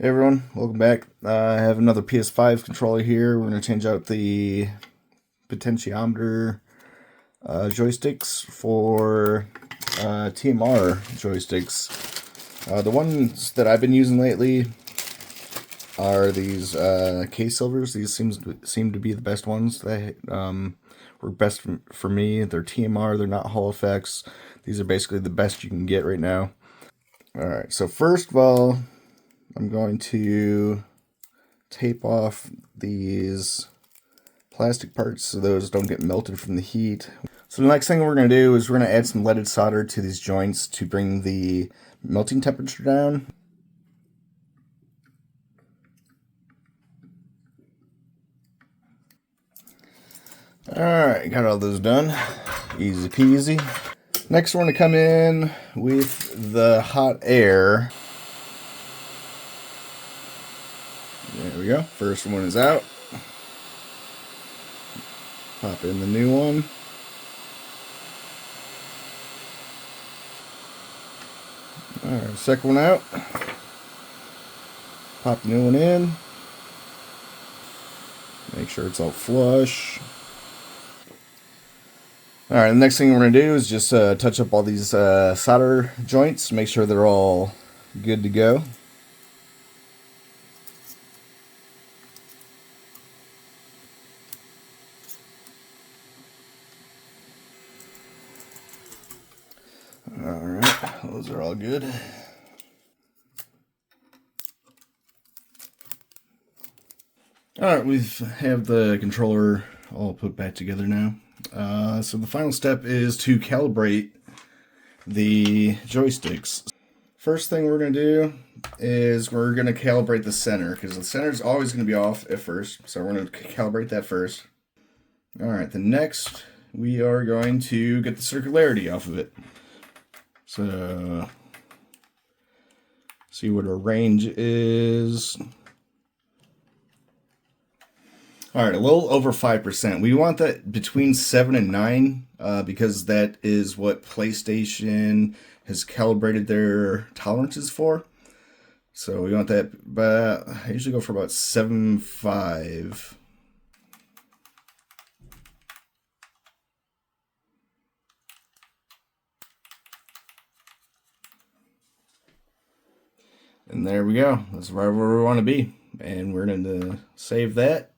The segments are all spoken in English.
Hey everyone, welcome back. I have another PS5 controller here. We're going to change out the potentiometer joysticks for TMR joysticks. The ones that I've been using lately are these K-Silvers. These seem to be the best ones. They work best for me. They're TMR, they're not Hall effects. These are basically the best you can get right now. Alright, so first of all, I'm going to tape off these plastic parts so those don't get melted from the heat. So the next thing we're going to do is we're going to add some leaded solder to these joints to bring the melting temperature down. Alright, got all those done. Easy peasy. Next we're going to come in with the hot air. There we go. First one is out. Pop in the new one. Alright, second one out. Pop the new one in. Make sure it's all flush. Alright, the next thing we're going to do is just touch up all these solder joints. Make sure they're all good to go. Alright, those are all good. Alright, we have the controller all put back together now. So the final step is to calibrate the joysticks. First thing we're going to do is we're going to calibrate the center, because the center is always going to be off at first. So we're going to calibrate that first. Alright, the next we are going to get the circularity off of it. So, see what our range is. Alright, a little over 5%. We want that between 7 and 9 because that is what PlayStation has calibrated their tolerances for. So we want that, but I usually go for about 7.5. And there we go. That's right where we want to be. And we're going to save that.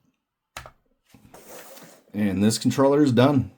And this controller is done.